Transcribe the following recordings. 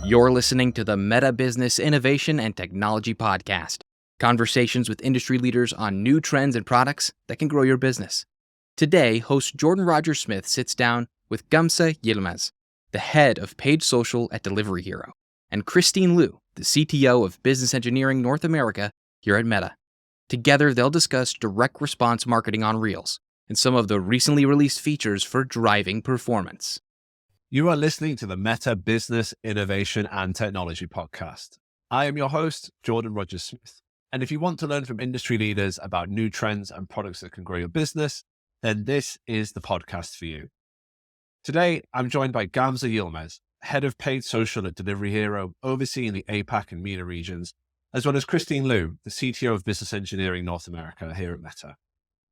You're listening to the Meta Business Innovation and Technology Podcast. Conversations with industry leaders on new trends and products that can grow your business. Today, host Jordan Rogers-Smith sits down with Gamze Yılmaz, the head of paid social at Delivery Hero, and Christine Liu, the CTO of Business Engineering North America here at Meta. Together, they'll discuss direct response marketing on Reels and some of the recently released features for driving performance. You are listening to the Meta Business Innovation and Technology Podcast. I am your host, Jordan Rogers-Smith. And if you want to learn from industry leaders about new trends and products that can grow your business, then this is the podcast for you. Today, I'm joined by Gamze Yılmaz, head of paid social at Delivery Hero, overseeing the APAC and MENA regions, as well as Christine Liu, the CTO of Business Engineering North America here at Meta.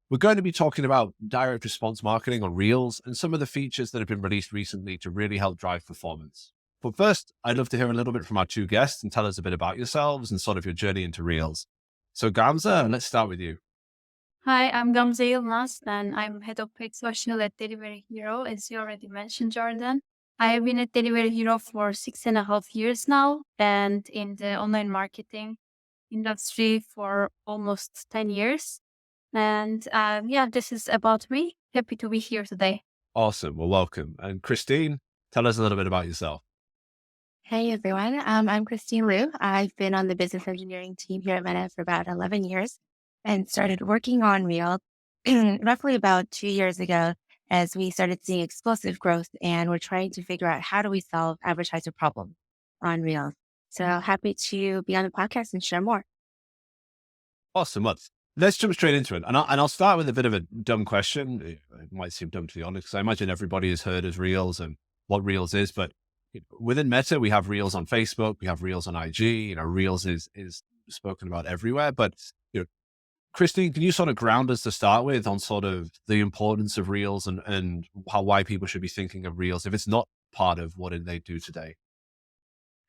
We're going to be talking about direct response marketing on Reels and some of the features that have been released recently to really help drive performance. But first, I'd love to hear a little bit from our two guests and tell us a bit about yourselves and sort of your journey into Reels. So Gamze, let's start with you. Hi, I'm Gamze Yılmaz, and I'm head of paid social at Delivery Hero, as you already mentioned, Jordan. I have been at Delivery Hero for 6.5 years now, and in the online marketing industry for almost 10 years. And this is about me. Happy to be here today. Awesome. Well, welcome. And Christine, tell us a little bit about yourself. Hey, everyone. I'm Christine Liu. I've been on the business engineering team here at Meta for about 11 years and started working on Reel roughly about 2 years ago as we started seeing explosive growth and we're trying to figure out how do we solve advertiser problem on Reel. So happy to be on the podcast and share more. Awesome. Well, let's jump straight into it. And I'll start with a bit of a dumb question. It might seem dumb, to be honest, because I imagine everybody has heard of Reels and what Reels is. But within Meta, we have Reels on Facebook, we have Reels on IG. Reels is spoken about everywhere. But Christine, can you sort of ground us to start with on sort of the importance of Reels and why people should be thinking of Reels if it's not part of what they do today?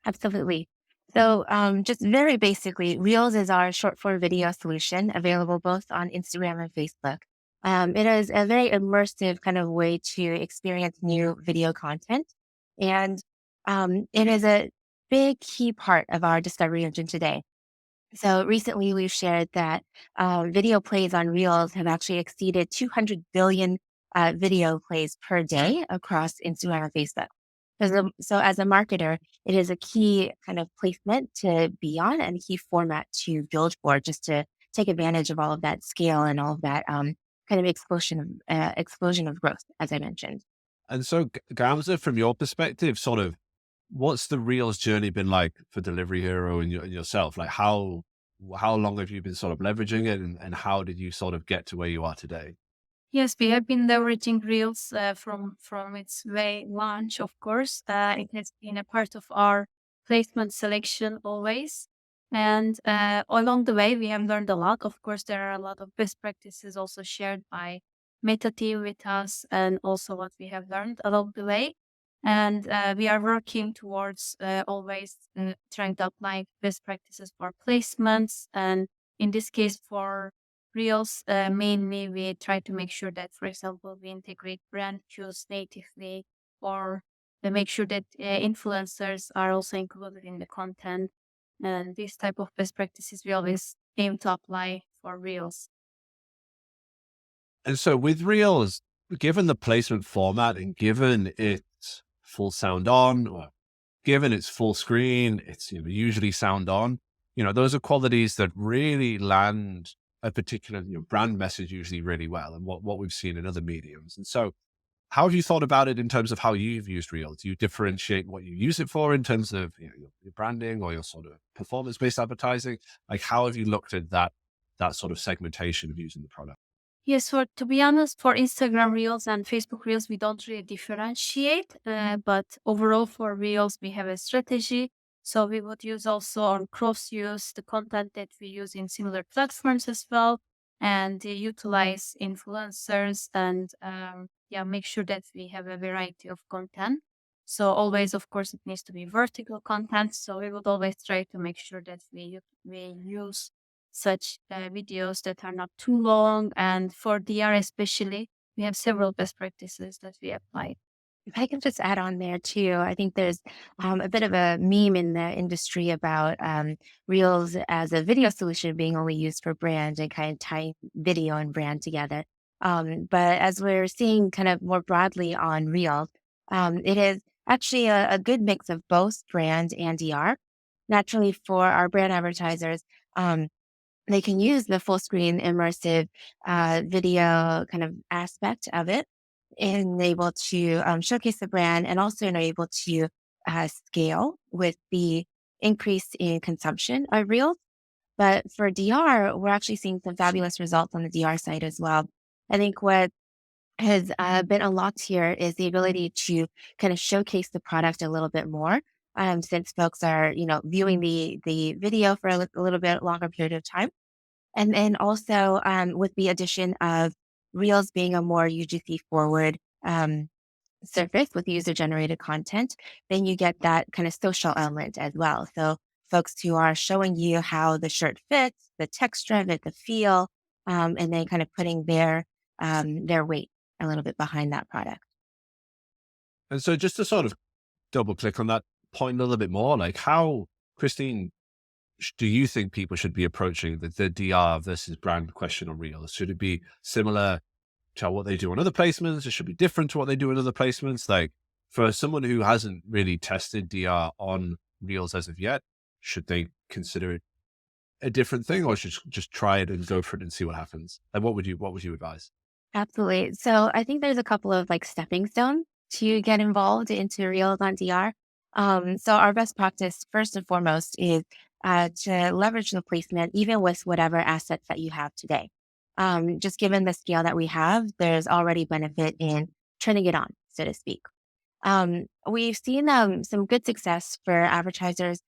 Absolutely. So just very basically, Reels is our short form video solution available both on Instagram and Facebook. It is a very immersive kind of way to experience new video content. And it is a big key part of our discovery engine today. So recently we've shared that video plays on Reels have actually exceeded 200 billion video plays per day across Instagram and Facebook. So as a marketer, it is a key kind of placement to be on and a key format to build for just to take advantage of all of that scale and all of that kind of explosion of growth, as I mentioned. And so Gamze, from your perspective, sort of what's the Reels journey been like for Delivery Hero and yourself? Like how long have you been sort of leveraging it and how did you sort of get to where you are today? Yes, we have been leveraging Reels from its very launch, of course. It has been a part of our placement selection always. And along the way, we have learned a lot. Of course, there are a lot of best practices also shared by Meta team with us and also what we have learned along the way. And we are working towards always trying to apply best practices for placements. And in this case, for Reels, mainly we try to make sure that, for example, we integrate brand cues natively or make sure that influencers are also included in the content. And these type of best practices we always aim to apply for Reels. And so with Reels, given the placement format and given its full sound on, or given its full screen, it's usually sound on, those are qualities that really land a particular brand message usually really well and what we've seen in other mediums. And so how have you thought about it in terms of how you've used Reels? Do you differentiate what you use it for in terms of your branding or your sort of performance-based advertising? Like how have you looked at that sort of segmentation of using the product? Yes, to be honest, for Instagram Reels and Facebook Reels, we don't really differentiate. But overall for Reels, we have a strategy. So we would use also on cross-use the content that we use in similar platforms as well, and utilize influencers and make sure that we have a variety of content. So always, of course, it needs to be vertical content. So we would always try to make sure that we use such videos that are not too long. And for DR especially, we have several best practices that we apply. If I can just add on there too, I think there's a bit of a meme in the industry about Reels as a video solution being only used for brand and kind of tying video and brand together. But as we're seeing kind of more broadly on Reels, it is actually a good mix of both brand and DR. Naturally, for our brand advertisers, they can use the full screen immersive video kind of aspect of it and able to showcase the brand and also are able to scale with the increase in consumption of Reels. But for DR, we're actually seeing some fabulous results on the DR side as well. I think what has been unlocked here is the ability to kind of showcase the product a little bit more. Since folks are, viewing the video for a little bit longer period of time, and then also with the addition of Reels being a more UGC forward surface with user generated content, then you get that kind of social element as well. So folks who are showing you how the shirt fits, the texture of it, the feel, and then kind of putting their weight a little bit behind that product. And so just to sort of double click on that point a little bit more, like how, Christine, do you think people should be approaching the DR versus brand question on Reels? Should it be similar to what they do on other placements? It should be different to what they do in other placements. Like for someone who hasn't really tested DR on Reels as of yet, should they consider it a different thing, or should just try it and go for it and see what happens? Like what would you advise? Absolutely. So I think there's a couple of like stepping stones to get involved into Reels on DR. So our best practice, first and foremost, is to leverage the placement, even with whatever assets that you have today. Just given the scale that we have, there's already benefit in turning it on, so to speak. We've seen some good success for advertisers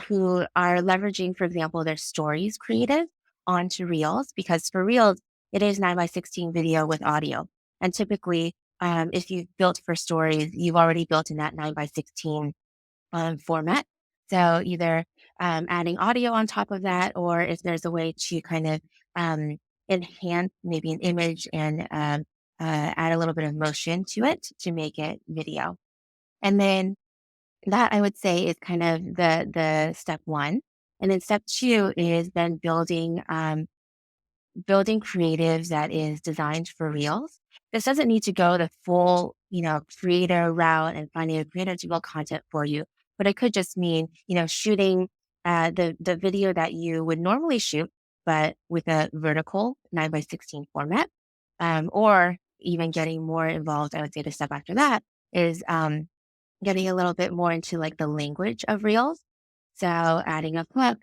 who are leveraging, for example, their stories creative onto Reels, because for Reels, it is 9 by 16 video with audio. And typically, if you've built for stories, you've already built in that 9 by 16 format. So either adding audio on top of that, or if there's a way to kind of enhance maybe an image and add a little bit of motion to it to make it video. And then that I would say is kind of the step one. And then step two is then building creative that is designed for Reels. This doesn't need to go the full, creator route and finding a creator to build content for you, but it could just mean, shooting the video that you would normally shoot, but with a vertical 9 by 16 format, or even getting more involved. I would say the step after that is getting a little bit more into like the language of Reels. So adding a hook,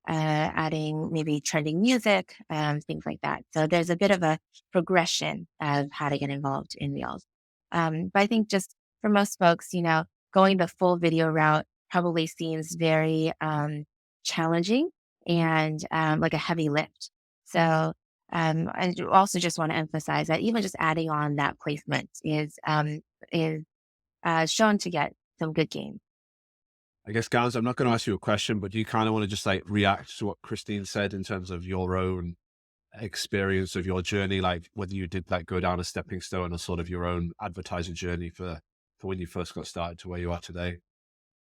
adding maybe trending music, things like that. So there's a bit of a progression of how to get involved in Reels. But I think just for most folks, going the full video route probably seems very challenging and like a heavy lift. So I do also just want to emphasize that even just adding on that placement is shown to get some good gains. I guess, Gamze, I'm not going to ask you a question, but do you kind of want to just like react to what Christine said in terms of your own experience of your journey, like whether you did like go down a stepping stone or sort of your own advertising journey for when you first got started to where you are today?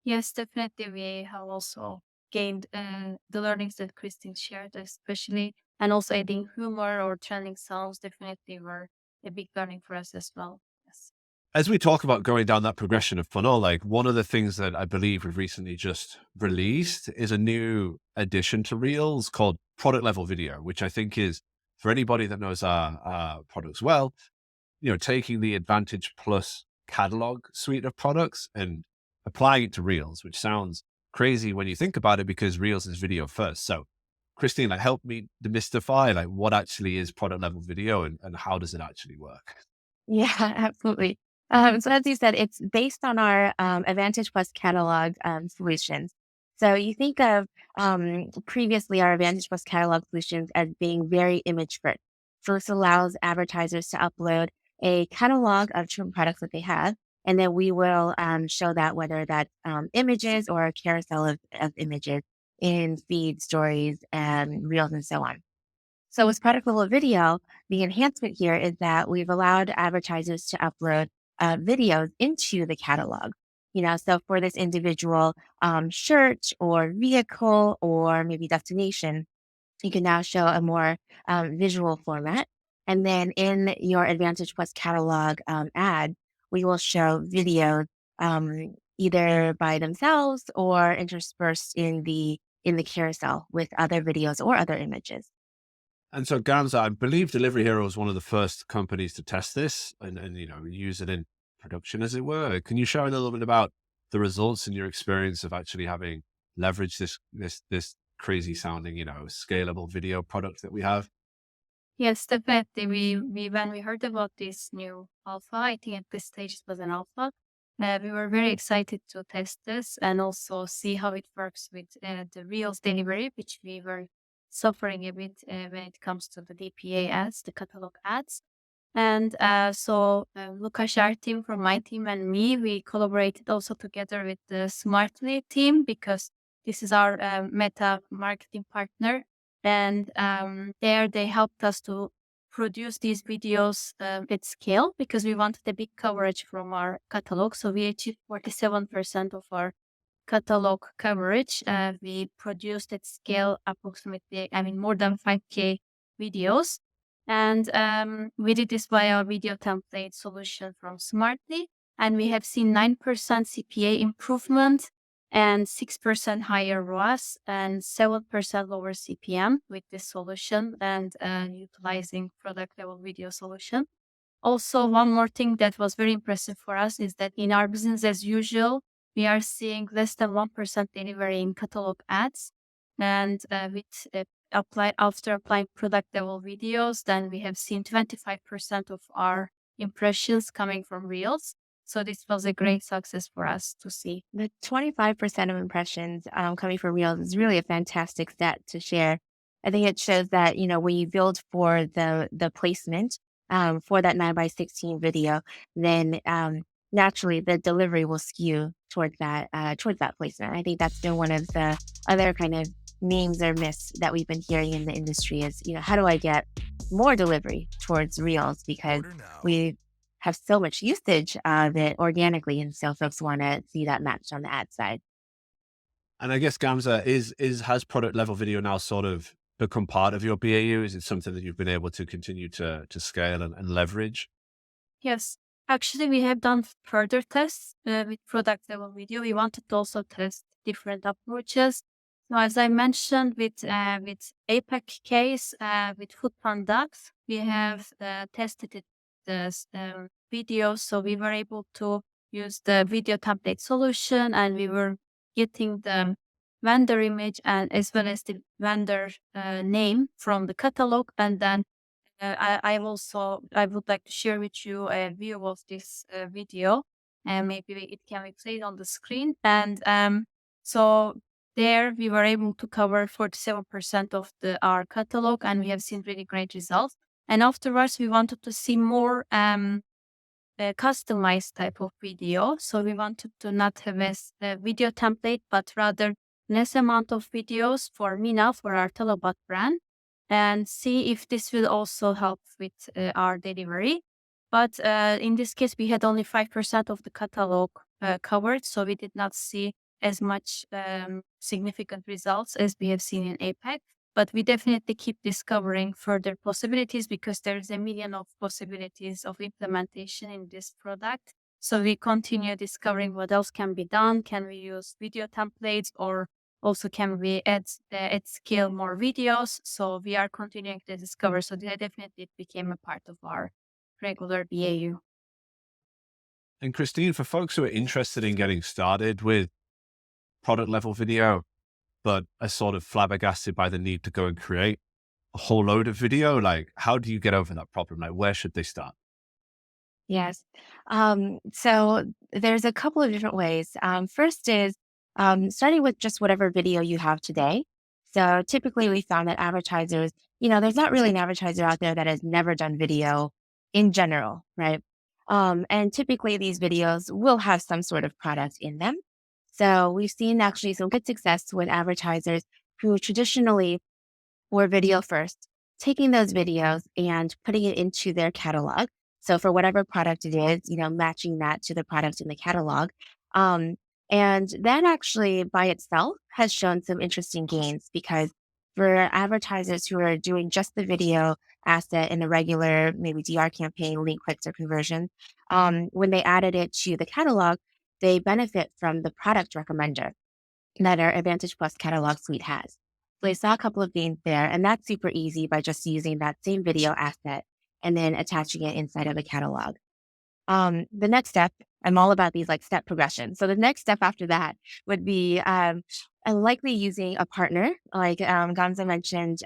Yes, definitely. We have also gained the learnings that Christine shared, especially, and also adding humor or trending sounds definitely were a big learning for us as well. Yes. As we talk about going down that progression of funnel, like one of the things that I believe we've recently just released is a new addition to Reels called product level video, which I think is for anybody that knows our products well, taking the Advantage Plus catalog suite of products and applying it to Reels, which sounds crazy when you think about it because Reels is video first. So Christine, like help me demystify like what actually is product level video and how does it actually work? Yeah, absolutely. So as you said, it's based on our Advantage Plus catalog solutions. So you think of previously our Advantage Plus catalog solutions as being very image first. So this allows advertisers to upload a catalog of different products that they have, and then we will show that whether that's images or a carousel of images in feed, stories, and reels, and so on. So with product level video, the enhancement here is that we've allowed advertisers to upload videos into the catalog. So for this individual shirt or vehicle or maybe destination, you can now show a more visual format. And then in your Advantage Plus catalog ad, we will show videos either by themselves or interspersed in the carousel with other videos or other images. And so, Gamze, I believe Delivery Hero was one of the first companies to test this and use it in production, as it were. Can you share a little bit about the results and your experience of actually having leveraged this crazy sounding, scalable video product that we have? Yes, definitely. We when we heard about this new alpha, I think at this stage it was an alpha. We were very excited to test this and also see how it works with the Reels delivery, which we were suffering a bit when it comes to the DPA ads, the catalog ads. And Lukash, our team from my team and me, we collaborated also together with the Smartly team because this is our meta marketing partner. And there they helped us to produce these videos at scale because we wanted a big coverage from our catalog. So we achieved 47% of our catalog coverage. We produced at scale approximately, more than 5K videos. And we did this via our video template solution from Smartly. And we have seen 9% CPA improvement and 6% higher ROAS and 7% lower CPM with this solution and utilizing product level video solution. Also, one more thing that was very impressive for us is that in our business as usual, we are seeing less than 1% delivery in catalog ads. And after applying product level videos, then we have seen 25% of our impressions coming from Reels. So this was a great success for us to see. The 25% of impressions coming from Reels is really a fantastic stat to share. I think it shows that, when you build for the placement for that 9x16 video, then naturally the delivery will skew towards that placement. I think that's been one of the other kind of memes or myths that we've been hearing in the industry is, how do I get more delivery towards Reels? Because we have so much usage of it organically. And so folks want to see that matched on the ad side. And I guess, Gamze, has product level video now sort of become part of your BAU? Is it something that you've been able to continue to scale and leverage? Yes. Actually, we have done further tests with product level video. We wanted to also test different approaches. So as I mentioned with APAC case, with Food Pandas, we have tested it this videos. So we were able to use the video template solution and we were getting the vendor image and as well as the vendor name from the catalog. And then I would like to share with you a view of this video and maybe it can be played on the screen. And so there we were able to cover 47% of our catalog and we have seen really great results. And afterwards, we wanted to see more customized type of video. So we wanted to not have a video template, but rather less amount of videos for Mina, for our Talabat brand, and see if this will also help with our delivery. But in this case, we had only 5% of the catalog covered. So we did not see as much significant results as we have seen in APAC. But we definitely keep discovering further possibilities because there's a million of possibilities of implementation in this product. So we continue discovering what else can be done. Can we use video templates or also can we add scale more videos? So we are continuing to discover. So that definitely became a part of our regular BAU. And Christine, for folks who are interested in getting started with product level video, but are sort of flabbergasted by the need to go and create a whole load of video, like how do you get over that problem? Like where should they start? Yes. So there's a couple of different ways. First is starting with just whatever video you have today. So typically we found that advertisers, there's not really an advertiser out there that has never done video in general, right? And typically these videos will have some sort of product in them. So we've seen actually some good success with advertisers who traditionally were video first, taking those videos and putting it into their catalog. So for whatever product it is, matching that to the product in the catalog. Um, and that actually by itself has shown some interesting gains because for advertisers who are doing just the video asset in a regular, maybe DR campaign, link clicks or conversions, when they added it to the catalog, they benefit from the product recommender that our Advantage Plus catalog suite has. So I saw a couple of gains there, and that's super easy by just using that same video asset and then attaching it inside of a catalog. The next step, I'm all about these like step progression. So the next step after that would be likely using a partner. Like Gamze mentioned,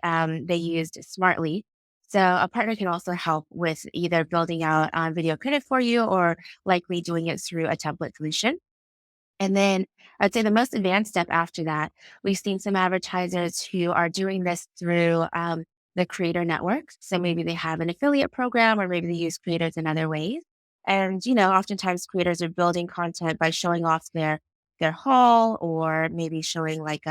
they used Smartly. So a partner can also help with either building out video credit for you or likely doing it through a template solution. And then I'd say the most advanced step after that, we've seen some advertisers who are doing this through the creator network. So maybe they have an affiliate program or maybe they use creators in other ways. And, oftentimes creators are building content by showing off their haul or maybe showing like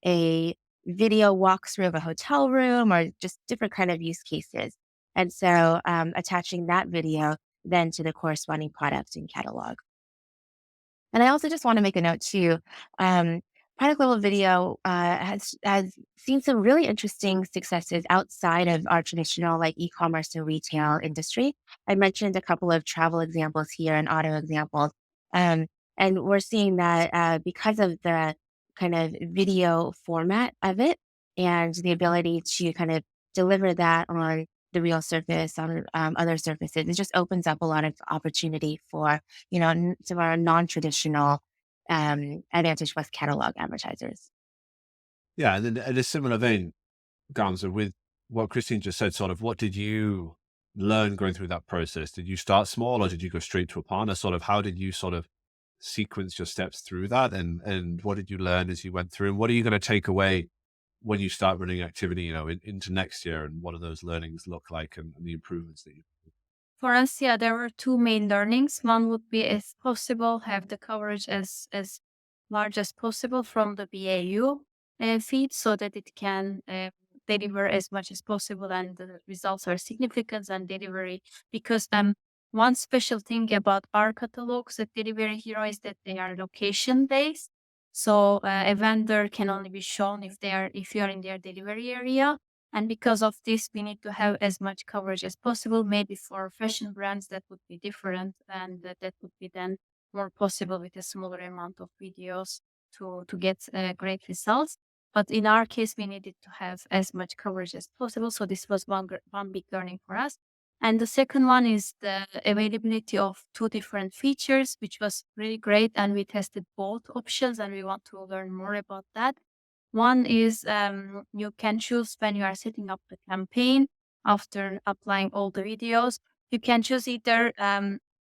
a video walkthrough of a hotel room or just different kind of use cases. And so attaching that video then to the corresponding product and catalog. And I also just want to make a note too. Product level video has seen some really interesting successes outside of our traditional like e-commerce and retail industry. I mentioned a couple of travel examples here and auto examples, um, and we're seeing that because of the kind of video format of it and the ability to kind of deliver that on the real surface on other surfaces, it just opens up a lot of opportunity for some of our non-traditional Advantage Plus catalog advertisers. Yeah, and then in a similar vein, Gamze, with what Christine just said, sort of what did you learn going through that process? Did you start small or did you go straight to a partner? Sort of how did you sort of sequence your steps through that? And what did you learn as you went through? And what are you going to take away when you start running activity, into next year? And what do those learnings look like and the improvements that you For us, yeah, there were two main learnings. One would be, if possible, have the coverage as large as possible from the BAU feed so that it can deliver as much as possible and the results are significant and delivery. Because one special thing about our catalogs at Delivery Hero is that they are location based. So a vendor can only be shown if you are in their delivery area. And because of this, we need to have as much coverage as possible. Maybe for fashion brands, that would be different. And that would be then more possible with a smaller amount of videos to get great results. But in our case, we needed to have as much coverage as possible. So this was one big learning for us. And the second one is the availability of two different features, which was really great. And we tested both options and we want to learn more about that. One is you can choose when you are setting up the campaign after applying all the videos. You can choose either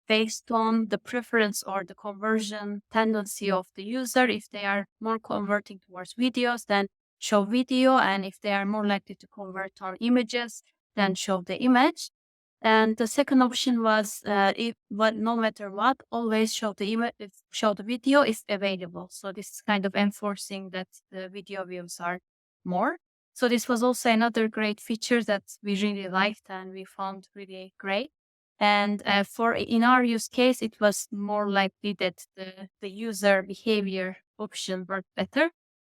based on the preference or the conversion tendency of the user. If they are more converting towards videos, then show video. And if they are more likely to convert on images, then show the image. And the second option was, no matter what, always show the video if available. So this is kind of enforcing that the video views are more. So this was also another great feature that we really liked and we found really great. And in our use case, it was more likely that the user behavior option worked better.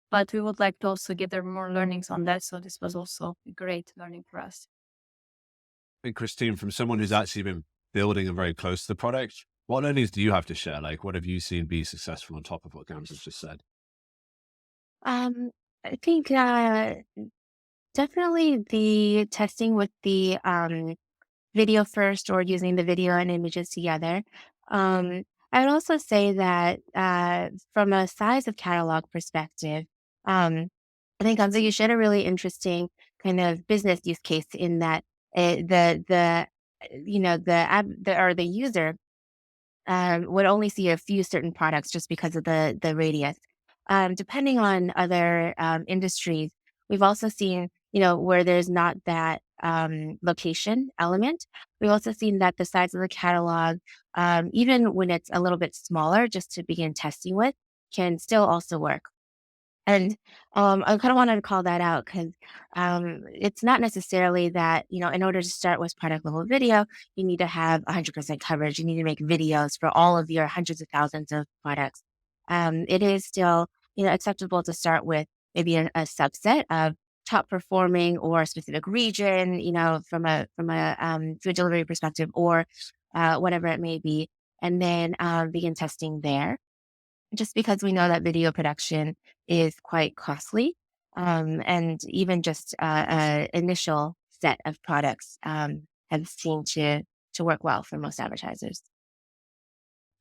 But we would like to also gather more learnings on that. So this was also a great learning for us. And Christine, from someone who's actually been building and very close to the product, what learnings do you have to share? Like, what have you seen be successful on top of what Gamze just said? I think definitely the testing with the video first or using the video and images together. I would also say that from a size of catalog perspective, I think Gamze, you shared a really interesting kind of business use case in that the user would only see a few certain products just because of the radius. Depending on other industries, we've also seen, where there's not that location element. We've also seen that the size of the catalog, even when it's a little bit smaller, just to begin testing with, can still also work. And I kind of wanted to call that out because it's not necessarily that, in order to start with product level video, you need to have 100% coverage. You need to make videos for all of your hundreds of thousands of products. It is still, acceptable to start with maybe a subset of top performing or a specific region, from a food delivery perspective or whatever it may be, and then begin testing there just because we know that video production is quite costly. And even just initial set of products have seemed to work well for most advertisers.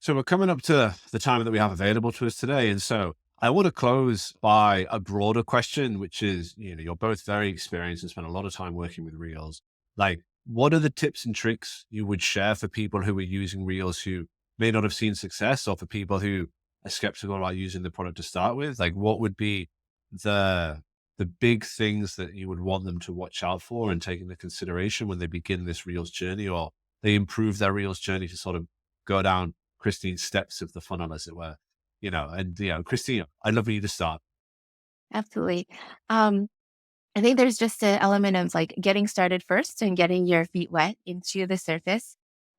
So we're coming up to the time that we have available to us today. And so I want to close by a broader question, which is, you're both very experienced and spent a lot of time working with Reels. Like, what are the tips and tricks you would share for people who are using Reels who may not have seen success, or for people who are skeptical about using the product to start with? Like, what would be the big things that you would want them to watch out for and take into consideration when they begin this Reels journey, or they improve their Reels journey to sort of go down Christine's steps of the funnel, as it were? Christine, I'd love for you to start. Absolutely. I think there's just an element of like getting started first and getting your feet wet into the surface.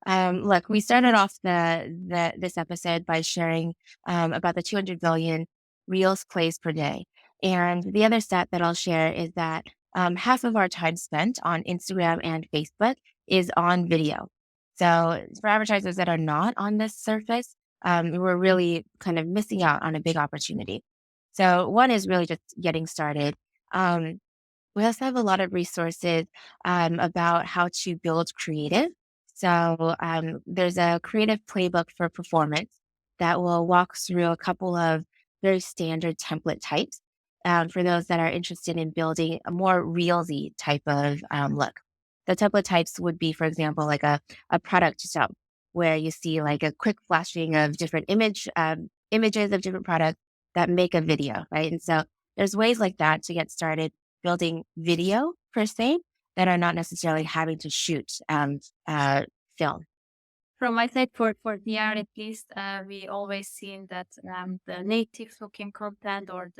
Look, we started off this episode by sharing about the 200 billion Reels plays per day. And the other stat that I'll share is that half of our time spent on Instagram and Facebook is on video. So for advertisers that are not on this surface, we're really kind of missing out on a big opportunity. So one is really just getting started. We also have a lot of resources about how to build creative. So there's a creative playbook for performance that will walk through a couple of very standard template types for those that are interested in building a more reelsy type of look. The template types would be, for example, like a product dump, where you see like a quick flashing of different images of different products that make a video, right? And so there's ways like that to get started building video per se that are not necessarily having to shoot film. From my side, for DR at least, we always seen that the native looking content or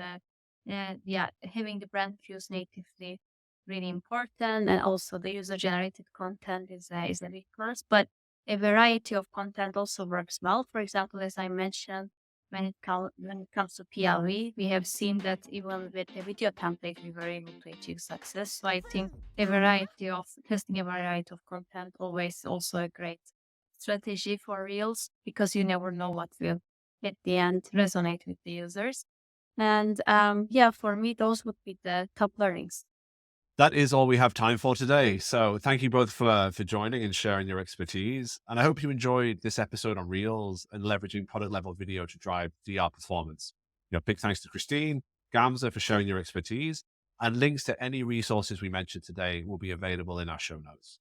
having the brand views natively really important, and also the user generated content is a big plus. But a variety of content also works well. For example, as I mentioned, when it comes to PLV, we have seen that even with a video template, we were able to achieve success. So I think testing a variety of content always also a great strategy for Reels, because you never know what will at the end resonate with the users. And for me, those would be the top learnings. That is all we have time for today. So thank you both for joining and sharing your expertise. And I hope you enjoyed this episode on Reels and leveraging product level video to drive DR performance. Big thanks to Christine, Gamze for sharing your expertise, and links to any resources we mentioned today will be available in our show notes.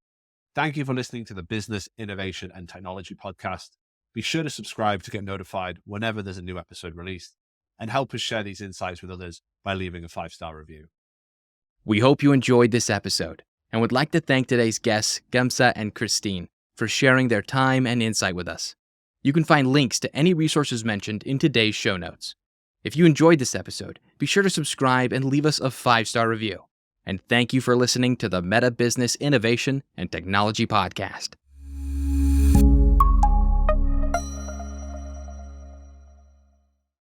Thank you for listening to the Business, Innovation, and Technology podcast. Be sure to subscribe to get notified whenever there's a new episode released, and help us share these insights with others by leaving a 5-star review. We hope you enjoyed this episode and would like to thank today's guests, Gamze and Christine, for sharing their time and insight with us. You can find links to any resources mentioned in today's show notes. If you enjoyed this episode, be sure to subscribe and leave us a 5-star review. And thank you for listening to the Meta Business Innovation and Technology Podcast.